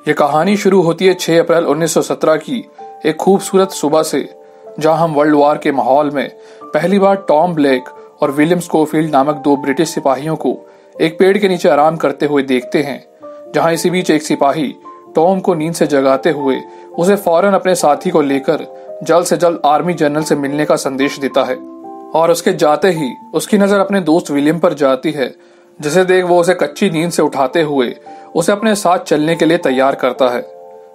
ये कहानी शुरू होती है 6 अप्रैल 1917 की एक खूबसूरत सुबह से, जहां हम वर्ल्ड वार के माहौल में पहली बार टॉम ब्लेक और विलियम स्कोफील्ड नामक दो ब्रिटिश सिपाहियों को एक पेड़ के नीचे आराम करते हुए देखते हैं। जहां इसी बीच एक सिपाही टॉम को नींद से जगाते हुए उसे फौरन अपने साथी को लेकर जल्द से जल्द आर्मी जनरल से मिलने का संदेश देता है और उसके जाते ही उसकी नजर अपने दोस्त विलियम पर जाती है, जिसे देख वो उसे कच्ची नींद से उठाते हुए उसे अपने साथ चलने के लिए तैयार करता है।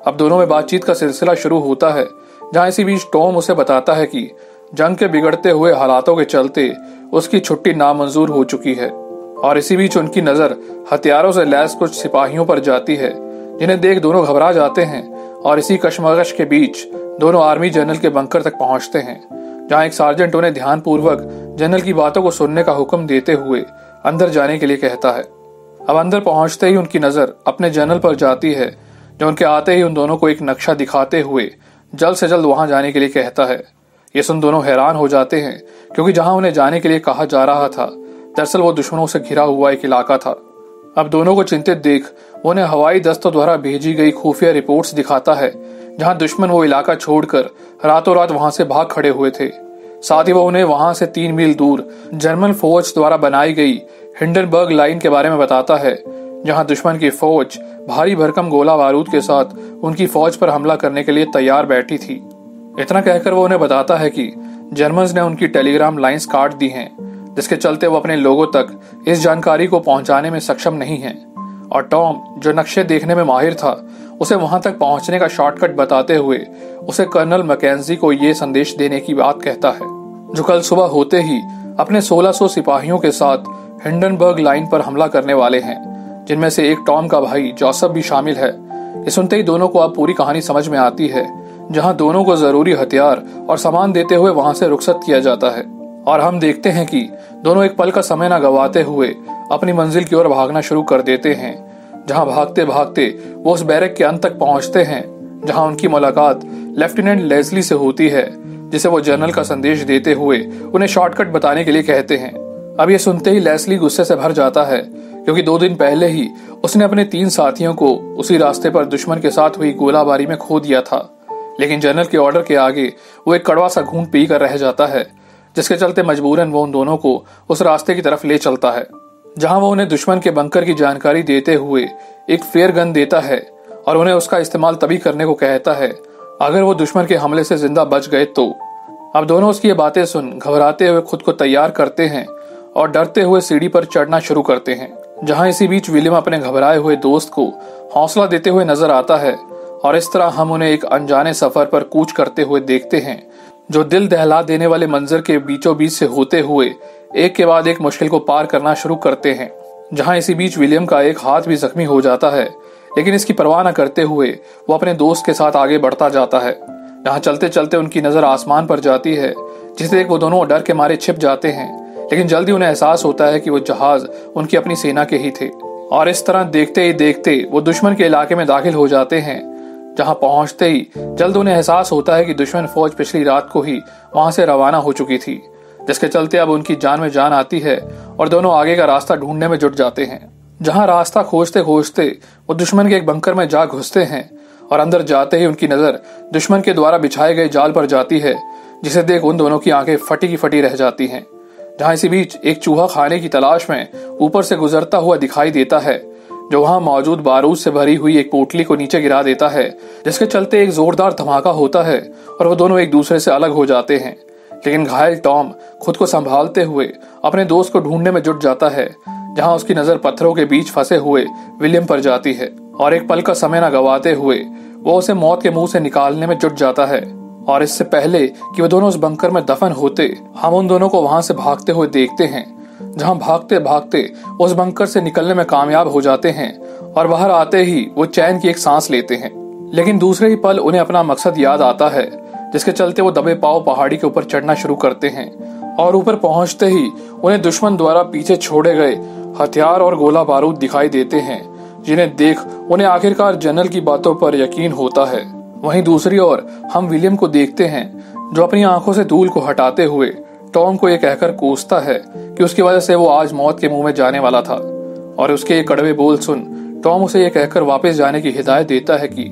अब दोनों में बातचीत का सिलसिला शुरू होता है, जहां इसी बीच टॉम उसे बताता है कि जंग के बिगड़ते हुए हालातों के चलते उसकी छुट्टी नामंजूर हो चुकी है। और इसी बीच उनकी नजर हथियारों से लैस कुछ सिपाहियों पर जाती है, जिन्हें देख दोनों घबरा जाते हैं और इसी कशमकश के बीच दोनों आर्मी जनरल के बंकर तक पहुंचते हैं, जहां एक सार्जेंट उन्हें ध्यानपूर्वक जनरल की बातों को सुनने का हुक्म देते हुए अंदर जाने के लिए कहता है। अब अंदर पहुंचते ही उनकी नजर अपने जनरल पर जाती है, जो उनके आते ही उन दोनों को एक नक्शा दिखाते हुए जल्द से जल्द वहां जाने के लिए कहता है। ये सुन दोनों हैरान हो जाते हैं, क्योंकि जहां उन्हें जाने के लिए कहा जा रहा था दरअसल वो दुश्मनों से घिरा हुआ एक इलाका था। अब दोनों को चिंतित देख उन्हें हवाई दस्तों द्वारा भेजी गई खुफिया रिपोर्ट्स दिखाता है, जहां दुश्मन वो इलाका छोड़कर रातों रात वहां से भाग खड़े हुए थे। साथ ही वो उन्हें वहां से 3 मील दूर जर्मन फौज द्वारा बनाई गई हिंडनबर्ग लाइन के बारे में बताता है, जहां दुश्मन की फौज भारी भरकम गोला बारूद के साथ उनकी फौज पर हमला करने के लिए तैयार बैठी थी। इतना कहकर वो उन्हें बताता है कि जर्मन्स ने उनकी टेलीग्राम लाइंस काट दी हैं, जिसके चलते वो अपने लोगों तक इस जानकारी को पहुंचाने में सक्षम नहीं है। और टॉम, जो नक्शे देखने में माहिर था, उसे वहां तक पहुंचने का शॉर्टकट बताते हुए उसे कर्नल मैकेंजी को ये संदेश देने की बात कहता है, जो कल सुबह होते ही अपने 1600 सिपाहियों के साथ हिंडनबर्ग लाइन पर हमला करने वाले हैं, जिनमें से एक टॉम का भाई जोसेफ भी शामिल है। ये सुनते ही दोनों को अब पूरी कहानी समझ में आती है, जहां दोनों को जरूरी हथियार और सामान देते हुए वहां से रुखसत किया जाता है। और हम देखते हैं कि दोनों एक पल का समय न गवाते हुए अपनी मंजिल की ओर भागना शुरू कर देते हैं, जहां भागते भागते वो उस बैरक के अंत तक पहुंचते हैं, जहां उनकी मुलाकात लेफ्टिनेंट लेस्ली से होती है, जिसे वो जनरल का संदेश देते हुए उन्हें शॉर्टकट बताने के लिए कहते हैं। अब ये सुनते ही लेस्ली गुस्से से भर जाता है, क्योंकि 2 दिन पहले ही उसने अपने 3 साथियों को उसी रास्ते पर दुश्मन के साथ हुई गोलाबारी में खो दिया था। लेकिन जनरल के ऑर्डर के आगे वो एक कड़वा सा घूंट पी कर रह जाता है, जिसके चलते मजबूरन वो उन दोनों को उस रास्ते की तरफ ले चलता है, जहां वो उन्हें दुश्मन के बंकर की जानकारी देते हुए एक फेयर गन देता है और उन्हें उसका इस्तेमाल तभी करने को कहता है अगर वो दुश्मन के हमले से जिंदा बच गए तो। अब दोनों उसकी ये बातें सुन घबराते हुए खुद को तैयार करते हैं और डरते हुए सीढ़ी पर चढ़ना शुरू करते हैं, जहां इसी बीच विलियम अपने घबराए हुए दोस्त को हौसला देते हुए नजर आता है। और इस तरह हम उन्हें एक अनजाने सफर पर कूच करते हुए देखते हैं, जो दिल दहला देने वाले मंजर के बीचों बीच से होते हुए एक के बाद एक मुश्किल को पार करना शुरू करते हैं। जहां इसी बीच विलियम का एक हाथ भी जख्मी हो जाता है, लेकिन इसकी परवाह न करते हुए वो अपने दोस्त के साथ आगे बढ़ता जाता है। जहां चलते चलते उनकी नजर आसमान पर जाती है, जिसे देख वो दोनों डर के मारे छिप जाते हैं, लेकिन जल्दी उन्हें एहसास होता है कि वो जहाज उनकी अपनी सेना के ही थे। और इस तरह देखते ही देखते वो दुश्मन के इलाके में दाखिल हो जाते हैं, जहां पहुंचते ही जल्द उन्हें एहसास होता है कि दुश्मन फौज पिछली रात को ही वहां से रवाना हो चुकी थी, जिसके चलते अब उनकी जान में जान आती है और दोनों आगे का रास्ता ढूंढने में जुट जाते हैं। जहां रास्ता खोजते खोजते वो दुश्मन के एक बंकर में जा घुसते हैं और अंदर जाते ही उनकी नजर दुश्मन के द्वारा बिछाए गए जाल पर जाती है, जिसे देख उन दोनों की आंखें फटी की फटी रह जाती हैं। जहां इसी बीच एक चूहा खाने की तलाश में ऊपर से गुजरता हुआ दिखाई देता है, जो वहां मौजूद बारूद से भरी हुई एक पोटली को नीचे गिरा देता है, जिसके चलते एक जोरदार धमाका होता है और वो दोनों एक दूसरे से अलग हो जाते हैं। लेकिन घायल टॉम खुद को संभालते हुए अपने दोस्त को ढूंढने में जुट जाता है, जहां उसकी नजर पत्थरों के बीच फंसे हुए विलियम पर जाती है और एक पल का समय न गवाते हुए वो उसे मौत के मुंह से निकालने में जुट जाता है। और इससे पहले कि वो दोनों उस बंकर में दफन होते, हम उन दोनों को वहां से भागते हुए देखते हैं, जहां भागते भागते उस बंकर से निकलने में कामयाब हो जाते हैं और बाहर आते ही वो चैन की एक सांस लेते हैं। लेकिन दूसरे ही पल उन्हें अपना मकसद याद आता है, जिसके चलते वो दबे पांव पहाड़ी के ऊपर चढ़ना शुरू करते हैं और ऊपर पहुंचते ही उन्हें दुश्मन द्वारा पीछे छोड़े गए हथियार और गोला बारूद दिखाई देते हैं, जिन्हें देख उन्हें आखिरकार जनरल की बातों पर यकीन होता है। वहीं दूसरी ओर हम विलियम को देखते हैं, जो अपनी आंखों से धूल को हटाते हुए टॉम को ये कहकर कोसता है कि उसकी वजह से वो आज मौत के मुंह में जाने वाला था। और उसके ये कड़वे बोल सुन टॉम उसे ये कहकर वापस जाने की हिदायत देता है कि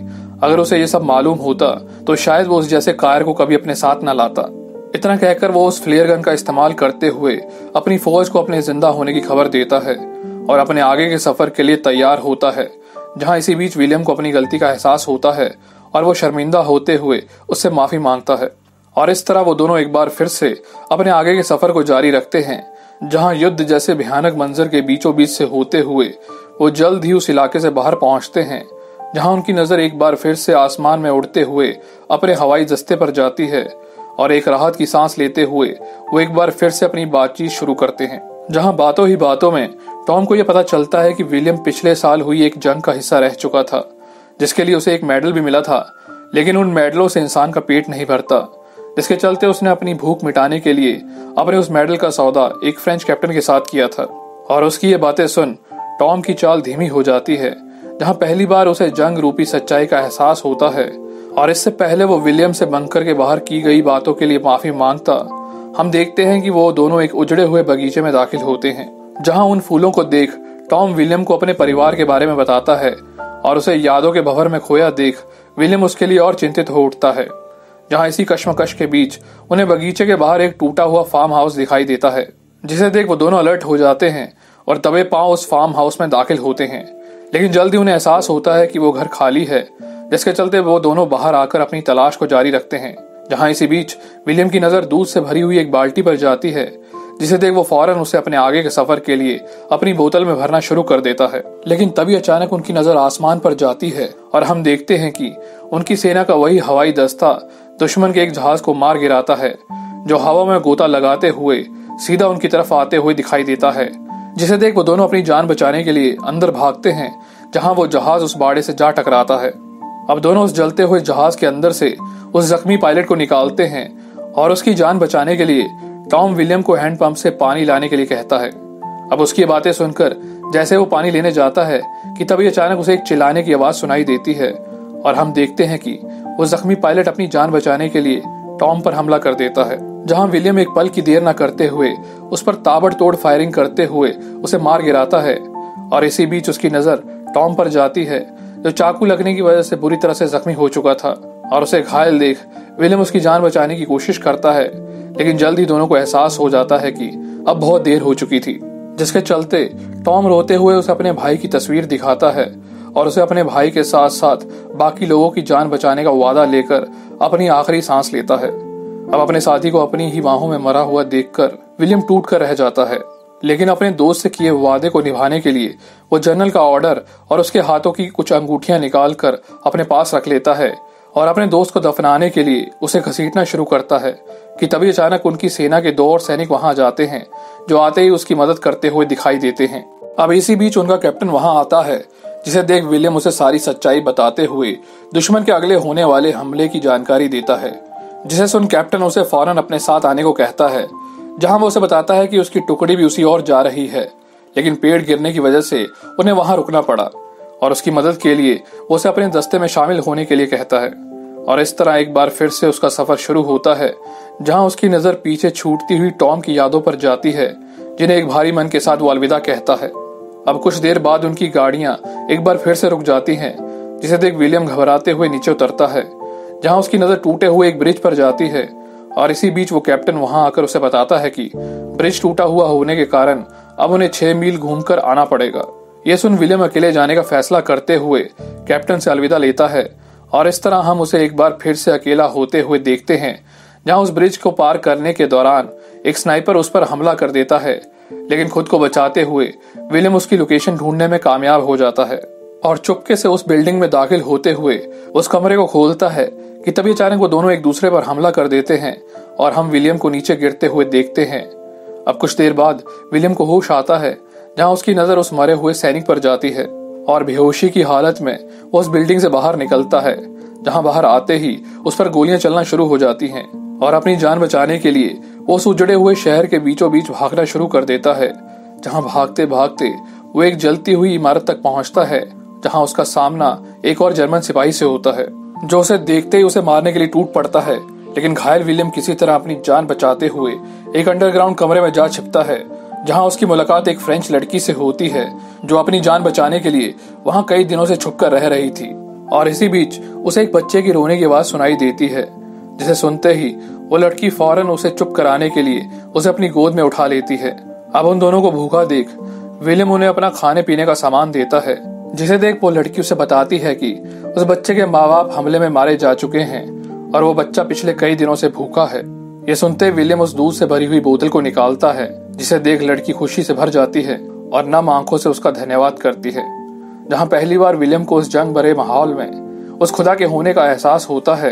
अगर उसे ये सब मालूम होता तो शायद वो उस जैसे कायर को कभी अपने साथ न लाता। इतना कहकर वो उस फ्लेयर गन का इस्तेमाल करते हुए अपनी फौज को अपने जिंदा होने की खबर देता है और अपने आगे के सफर के लिए तैयार होता है, जहां इसी बीच विलियम को अपनी गलती का एहसास होता है और वो शर्मिंदा होते हुए उससे माफी मांगता है। और इस तरह वो दोनों एक बार फिर से अपने आगे के सफर को जारी रखते हैं, जहां युद्ध जैसे भयानक मंजर के बीचों बीच से होते हुए वो जल्द ही उस इलाके से बाहर पहुंचते हैं, जहां उनकी नजर एक बार फिर से आसमान में उड़ते हुए अपने हवाई जस्ते पर जाती है और एक राहत की सांस लेते हुए वो एक बार फिर से अपनी बातचीत शुरू करते हैं, जहां बातों ही बातों में टॉम को यह पता चलता है कि विलियम पिछले साल हुई एक जंग का हिस्सा रह चुका था, जिसके लिए उसे एक मेडल भी मिला था, लेकिन उन मेडलों से इंसान का पेट नहीं भरता, जिसके चलते उसने अपनी भूख मिटाने के लिए अपने उस मेडल का सौदा एक फ्रेंच कैप्टन के साथ किया था। और उसकी ये बातें सुन टॉम की चाल धीमी हो जाती है, जहां पहली बार उसे जंग रूपी सच्चाई का एहसास होता है। और इससे पहले वो विलियम से बंकर के बाहर की गई बातों के लिए माफी मांगता, हम देखते हैं कि वो दोनों एक उजड़े हुए बगीचे में दाखिल होते हैं, जहां उन फूलों को देख टॉम विलियम को अपने परिवार के बारे में बताता है और उसे यादों के भंवर में खोया देख विलियम उसके लिए और चिंतित हो उठता है। जहां इसी कश्मकश के बीच उन्हें बगीचे के बाहर एक टूटा हुआ फार्म हाउस दिखाई देता है, जिसे देख वो दोनों अलर्ट हो जाते हैं और दबे पांव उस फार्म हाउस में दाखिल होते हैं। लेकिन जल्दी उन्हें एहसास होता है कि वो घर खाली है, जिसके चलते वो दोनों बाहर आकर अपनी तलाश को जारी रखते हैं। जहां इसी बीच विलियम की नजर दूध से भरी हुई एक बाल्टी पर जाती है, जिसे देख वो फौरन उसे अपने आगे के सफर के लिए अपनी बोतल में भरना शुरू कर देता है। लेकिन तभी अचानक उनकी नजर आसमान पर जाती है और हम देखते हैं कि उनकी सेना का वही हवाई दस्ता दुश्मन के एक जहाज को मार गिराता है, जो हवा में गोता लगाते हुए सीधा उनकी तरफ आते हुए दिखाई देता है, जिसे देख वो दोनों अपनी जान बचाने के लिए अंदर भागते हैं, जहां वो जहाज उस बाड़े से जा टकराता है। अब दोनों उस जलते हुए जहाज के अंदर से उस जख्मी पायलट को निकालते हैं और उसकी जान बचाने के लिए टॉम विलियम को हैंडपंप से पानी लाने के लिए कहता है। अब उसकी बातें सुनकर जैसे वो पानी लेने जाता है कि तभी अचानक उसे एक चिल्लाने की आवाज सुनाई देती है और हम देखते हैं कि वो जख्मी पायलट अपनी जान बचाने के लिए टॉम पर हमला कर देता है, जहां विलियम एक पल की देर न करते हुए उस पर ताबड़तोड़ फायरिंग करते हुए उसे मार गिराता है। और इसी बीच उसकी नजर टॉम पर जाती है, जो चाकू लगने की वजह से बुरी तरह से जख्मी हो चुका था। और उसे घायल देख विलियम उसकी जान बचाने की कोशिश करता है, लेकिन जल्द ही दोनों को एहसास हो जाता है कि अब बहुत देर हो चुकी थी, जिसके चलते टॉम रोते हुए उसे अपने भाई की तस्वीर दिखाता है और उसे अपने भाई के साथ साथ बाकी लोगों की जान बचाने का वादा लेकर अपनी आखिरी सांस लेता है। अब अपने साथी को अपनी ही बाहों में मरा हुआ देखकर विलियम टूट कर रह जाता है, लेकिन अपने दोस्त से किए वादे को निभाने के लिए वो जनरल का ऑर्डर और उसके हाथों की कुछ अंगूठियां निकाल कर अपने पास रख लेता है और अपने दोस्त को दफनाने के लिए उसे घसीटना शुरू करता है कि तभी अचानक उनकी सेना के 2 और सैनिक वहां जाते हैं, जो आते ही उसकी मदद करते हुए दिखाई देते हैं। अब इसी बीच उनका कैप्टन वहां आता है, जिसे देख विलियम उसे सारी सच्चाई बताते हुए दुश्मन के अगले होने वाले हमले की जानकारी देता है, जिसे सुन कैप्टन उसे फौरन अपने साथ आने को कहता है, जहां वो उसे बताता है कि उसकी टुकड़ी भी उसी ओर जा रही है, लेकिन पेड़ गिरने की वजह से उन्हें वहां रुकना पड़ा और उसकी मदद के लिए वो उसे अपने दस्ते में शामिल होने के लिए कहता है। और इस तरह एक बार फिर से उसका सफर शुरू होता है, जहां उसकी नजर पीछे छूटती हुई टॉम की यादों पर जाती है, जिन्हें एक भारी मन के साथ वो अलविदा कहता है। अब कुछ देर बाद उनकी गाड़ियां एक बार फिर से रुक जाती हैं, जिसे देख विलियम घबराते हुए नीचे उतरता है, जहां उसकी नजर टूटे हुए एक ब्रिज पर जाती है। और इसी बीच वो कैप्टन वहां आकर उसे बताता है कि ब्रिज टूटा हुआ होने के कारण अब उन्हें 6 मील घूमकर आना पड़ेगा। ये सुन विलियम अकेले जाने का फैसला करते हुए कैप्टन से अलविदा लेता है और इस तरह हम उसे एक बार फिर से अकेला होते हुए देखते हैं, जहां उस ब्रिज को पार करने के दौरान एक स्नाइपर उस पर हमला कर देता है, लेकिन खुद को बचाते हुए विलियम उसकी लोकेशन ढूंढने में कामयाब हो जाता है और चुपके से उस बिल्डिंग में दाखिल होते हुए उस कमरे को खोलता है कि तभी अचानक वो दोनों एक दूसरे पर हमला कर देते हैं और हम विलियम को नीचे गिरते हुए देखते हैं। अब कुछ देर बाद विलियम को होश आता है, जहां उसकी नजर उस मरे हुए सैनिक पर जाती है और बेहोशी की हालत में वो उस बिल्डिंग से बाहर निकलता है, जहां बाहर आते ही उस पर गोलियां चलना शुरू हो जाती हैं और अपनी जान बचाने के लिए वो उस उजड़े हुए शहर के बीचों बीच भागना शुरू कर देता है, जहां भागते भागते वो एक जलती हुई इमारत तक पहुंचता है, जहां उसका सामना एक और जर्मन सिपाही से होता है, जो उसे देखते ही उसे मारने के लिए टूट पड़ता है। लेकिन घायल विलियम किसी तरह अपनी जान बचाते हुए एक अंडरग्राउंड कमरे में जा छिपता है, जहां उसकी मुलाकात एक फ्रेंच लड़की से होती है जो अपनी जान बचाने के लिए वहां कई दिनों से छुपकर रह रही थी। और इसी बीच उसे एक बच्चे की रोने की आवाज सुनाई देती है, जिसे सुनते ही वो लड़की फौरन उसे चुप कराने के लिए उसे अपनी गोद में उठा लेती है। अब उन दोनों को भूखा देख विलियम उन्हें अपना खाने पीने का सामान देता है, जिसे देख वो लड़की उसे बताती है कि उस बच्चे के माँ बाप हमले में मारे जा चुके हैं और वो बच्चा पिछले कई दिनों से भूखा है। ये सुनते विलियम उस दूध से भरी हुई बोतल को निकालता है, जिसे देख लड़की खुशी से भर जाती है और नम आंखों से उसका धन्यवाद करती है। जहां पहली बार विलियम को उस जंग भरे माहौल में उस खुदा के होने का एहसास होता है,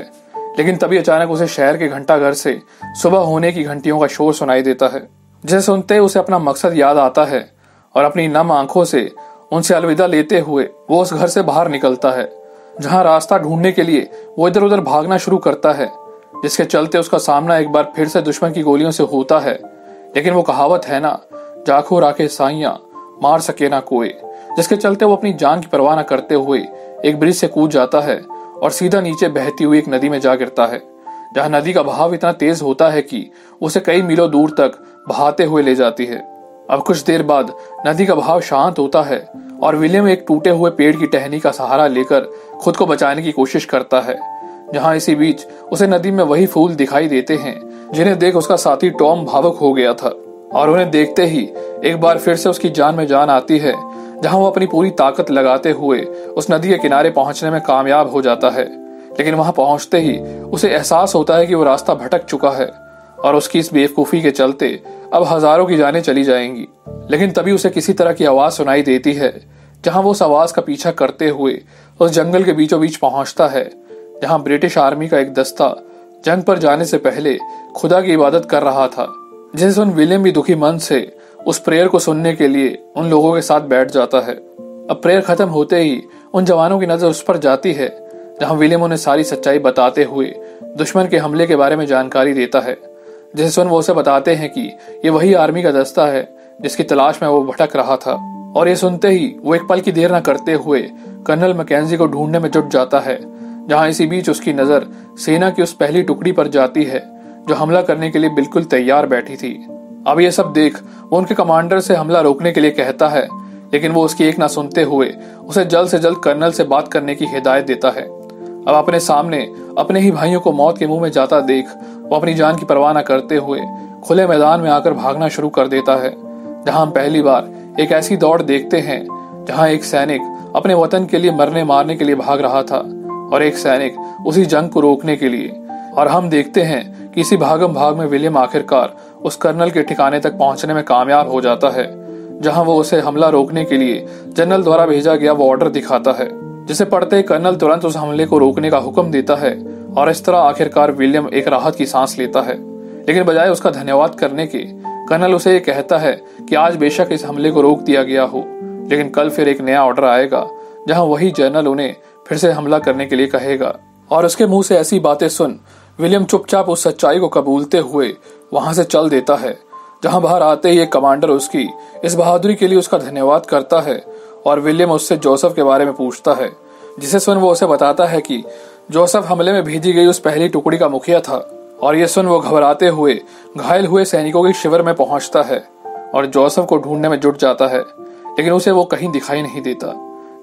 लेकिन तभी अचानक उसे शहर के घंटाघर से सुबह होने की घंटियों का शोर सुनाई देता है, जिसे सुनते उसे अपना मकसद याद आता है और अपनी नम आंखों से उनसे अलविदा लेते हुए वो उस घर से बाहर निकलता है। जहां रास्ता ढूंढने के लिए वो इधर उधर भागना शुरू करता है, जिसके चलते उसका सामना एक बार फिर से दुश्मन की गोलियों से होता है। लेकिन वो कहावत है ना, जाखो राखे साइयां मार सके ना कोई, जिसके चलते वो अपनी जान की परवाह न करते हुए एक ब्रिज से कूद जाता है और सीधा नीचे बहती हुई एक नदी में जा गिरता है, जहां नदी का बहाव इतना तेज होता है कि उसे कई मीलों दूर तक बहाते हुए ले जाती है। अब कुछ देर बाद नदी का बहाव शांत होता है और विलियम एक टूटे हुए पेड़ की टहनी का सहारा लेकर खुद को बचाने की कोशिश करता है। जहां इसी बीच उसे नदी में वही फूल दिखाई देते हैं जिन्हें देख उसका साथी टॉम भावुक हो गया था, और उन्हें देखते ही एक बार फिर से उसकी जान में जान आती है। जहां वो अपनी पूरी ताकत लगाते हुए उस नदी के किनारे पहुंचने में कामयाब हो जाता है, लेकिन वहां पहुंचते ही उसे एहसास होता है कि वो रास्ता भटक चुका है और उसकी इस बेवकूफी के चलते अब हजारों की जानें चली जाएंगी। लेकिन तभी उसे किसी तरह की आवाज सुनाई देती है, जहां वो उस आवाज का पीछा करते हुए उस जंगल के बीचों बीच पहुंचता है, जहां ब्रिटिश आर्मी का एक दस्ता जंग पर जाने से पहले खुदा की इबादत कर रहा था। जिसे सुन विलियम भी दुखी मन से उस प्रेयर को सुनने के लिए उन लोगों के साथ बैठ जाता है। अब प्रेयर खत्म होते ही उन जवानों की नजर उस पर जाती है, जहां विलियम उन्हें सारी सच्चाई बताते हुए दुश्मन के हमले के बारे में जानकारी देता है। जिसे सुन वो उसे बताते हैं कि ये वही आर्मी का दस्ता है जिसकी तलाश में वो भटक रहा था। और ये सुनते ही वो एक पल की देर न करते हुए कर्नल मैकेंजी को ढूंढने में जुट जाता है, जहां इसी बीच उसकी नजर सेना की उस पहली टुकड़ी पर जाती है जो हमला करने के लिए बिल्कुल तैयार बैठी थी। अब ये सब देख वो उनके कमांडर से हमला रोकने के लिए कहता है, लेकिन वो उसकी एक ना सुनते हुए उसे जल्द से जल्द कर्नल से बात करने की हिदायत देता है। अब अपने सामने अपने ही भाइयों को मौत के मुंह में जाता देख वो अपनी जान की परवाह न करते हुए खुले मैदान में आकर भागना शुरू कर देता है। जहां हम पहली बार एक ऐसी दौड़ देखते हैं जहां एक सैनिक अपने वतन के लिए मरने मारने के लिए भाग रहा था और एक सैनिक उसी जंग को रोकने के लिए। और हम देखते हैं कि इसी भागम भाग में विलियम आखिरकार उस कर्नल के ठिकाने तक पहुंचने में कामयाब हो जाता है, जहां वो उसे हमला रोकने के लिए जनरल द्वारा भेजा गया वो ऑर्डर दिखाता है, जिसे पढ़ते ही कर्नल तुरंत उस हमले को रोकने का हुक्म देता है। और इस तरह आखिरकार विलियम एक राहत की सांस लेता है। लेकिन बजाय उसका धन्यवाद करने के कर्नल उसे ये कहता है कि आज बेशक इस हमले को रोक दिया गया हो, लेकिन कल फिर एक नया ऑर्डर आएगा जहां वही जनरल उन्हें फिर से हमला करने के लिए कहेगा। और उसके मुंह से ऐसी बातें सुन विलियम चुपचाप उस सच्चाई को कबूलते हुए वहां से चल देता है। जहां बाहर आते ही एक कमांडर उसकी इस बहादुरी के लिए उसका धन्यवाद करता है और विलियम उससे जोसेफ के बारे में पूछता है, जिसे सुन वो उसे बताता है कि जोसेफ हमले में भेजी गई उस पहली टुकड़ी का मुखिया था। और ये सुन वो घबराते हुए घायल हुए सैनिकों के शिविर में पहुंचता है और जोसेफ को ढूंढने में जुट जाता है, लेकिन उसे वो कहीं दिखाई नहीं देता,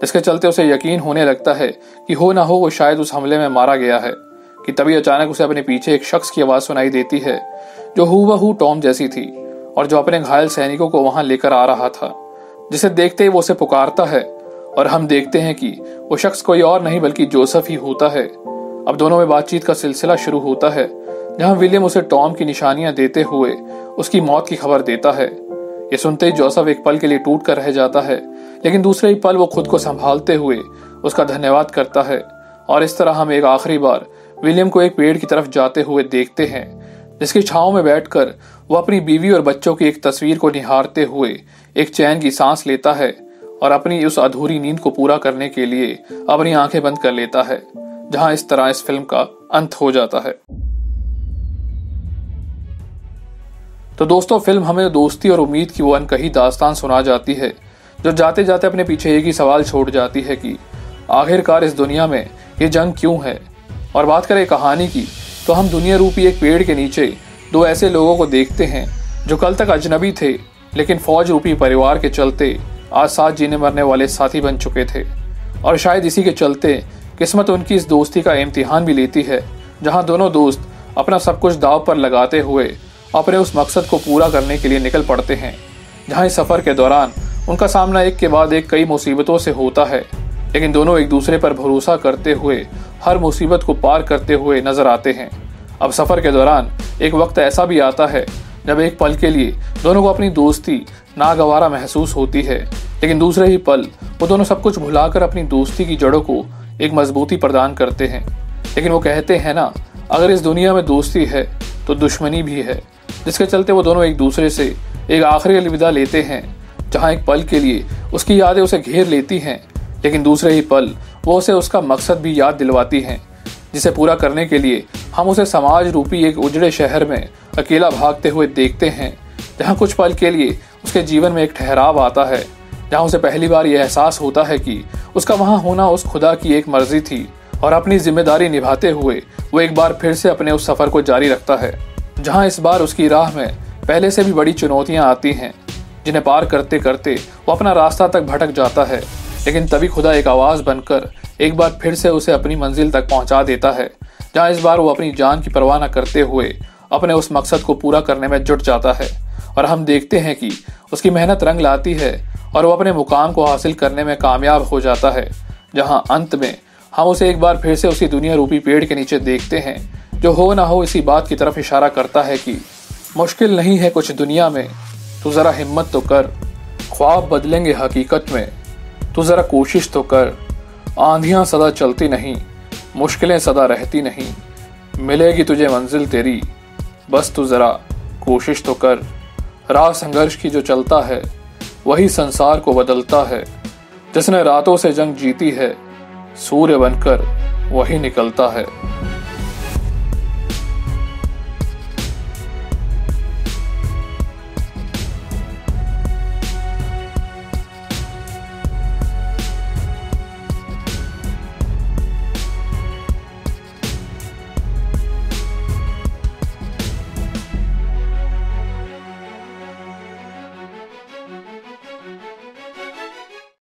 जिसके चलते उसे यकीन होने लगता है कि हो ना हो वो शायद उस हमले में मारा गया है। कि तभी अचानक उसे अपने पीछे एक शख्स की आवाज सुनाई देती है जो हूबहू टॉम जैसी थी और जो अपने घायल सैनिकों को वहां लेकर आ रहा था। जिसे देखते ही वो उसे पुकारता है और हम देखते हैं कि वो शख्स कोई और नहीं बल्कि जोसेफ ही होता है। अब दोनों में बातचीत का सिलसिला शुरू होता है, जहां विलियम उसे टॉम की निशानियां देते हुए उसकी मौत की खबर देता है। ये सुनते ही जोसेफ एक पल के लिए टूट कर रह जाता है, लेकिन दूसरे ही पल वो खुद को संभालते हुए उसका धन्यवाद करता है। और इस तरह हम एक आखिरी बार विलियम को एक पेड़ की तरफ जाते हुए देखते हैं, जिसकी छांव में बैठकर वो अपनी बीवी और बच्चों की एक तस्वीर को निहारते हुए एक चैन की सांस लेता है और अपनी उस अधूरी नींद को पूरा करने के लिए अपनी आंखें बंद कर लेता है। जहां इस तरह इस फिल्म का अंत हो जाता है। तो दोस्तों, फिल्म हमें दोस्ती और उम्मीद की वो अनकही दास्तान सुना जाती है, जो जाते जाते अपने पीछे एक ही सवाल छोड़ जाती है कि आखिरकार इस दुनिया में ये जंग क्यों है। और बात करें कहानी की, तो हम दुनिया रूपी एक पेड़ के नीचे दो ऐसे लोगों को देखते हैं जो कल तक अजनबी थे लेकिन फौज रूपी परिवार के चलते आज साथ जीने मरने वाले साथी बन चुके थे। और शायद इसी के चलते किस्मत उनकी इस दोस्ती का इम्तिहान भी लेती है, जहां दोनों दोस्त अपना सब कुछ दांव पर लगाते हुए अपने उस मकसद को पूरा करने के लिए निकल पड़ते हैं। जहां इस सफर के दौरान उनका सामना एक के बाद एक कई मुसीबतों से होता है, लेकिन दोनों एक दूसरे पर भरोसा करते हुए हर मुसीबत को पार करते हुए नजर आते हैं। अब सफर के दौरान एक वक्त ऐसा भी आता है जब एक पल के लिए दोनों को अपनी दोस्ती नागवारा महसूस होती है, लेकिन दूसरे ही पल वो दोनों सब कुछ भुलाकर अपनी दोस्ती की जड़ों को एक मजबूती प्रदान करते हैं। लेकिन वो कहते हैं ना, अगर इस दुनिया में दोस्ती है तो दुश्मनी भी है, जिसके चलते वो दोनों एक दूसरे से एक आखिरी अलविदा लेते हैं। जहां एक पल के लिए उसकी यादें उसे घेर लेती हैं, लेकिन दूसरे ही पल वो उसे उसका मकसद भी याद दिलवाती हैं, जिसे पूरा करने के लिए हम उसे समाज रूपी एक उजड़े शहर में अकेला भागते हुए देखते हैं। जहां कुछ पल के लिए उसके जीवन में एक ठहराव आता है, जहां उसे पहली बार यह एहसास होता है कि उसका वहां होना उस खुदा की एक मर्जी थी, और अपनी जिम्मेदारी निभाते हुए वो एक बार फिर से अपने उस सफर को जारी रखता है। जहां इस बार उसकी राह में पहले से भी बड़ी चुनौतियां आती हैं, जिन्हें पार करते करते वो अपना रास्ता तक भटक जाता है, लेकिन तभी खुदा एक आवाज बनकर एक बार फिर से उसे अपनी मंजिल तक पहुंचा देता है। जहां इस बार वो अपनी जान की परवाह न करते हुए अपने उस मकसद को पूरा करने में जुट जाता है, और हम देखते हैं कि उसकी मेहनत रंग लाती है और वो अपने मुकाम को हासिल करने में कामयाब हो जाता है। जहां अंत में हम उसे एक बार फिर से उसी दुनिया रूपी पेड़ के नीचे देखते हैं, जो हो ना हो इसी बात की तरफ इशारा करता है कि मुश्किल नहीं है कुछ दुनिया में, तू जरा हिम्मत तो कर, ख्वाब बदलेंगे हकीकत में, तू जरा कोशिश तो कर। आंधियां सदा चलती नहीं, मुश्किलें सदा रहती नहीं, मिलेगी तुझे मंजिल तेरी, बस तू जरा कोशिश तो कर। राह संघर्ष की जो चलता है वही संसार को बदलता है, जिसने रातों से जंग जीती है सूर्य बनकर वही निकलता है।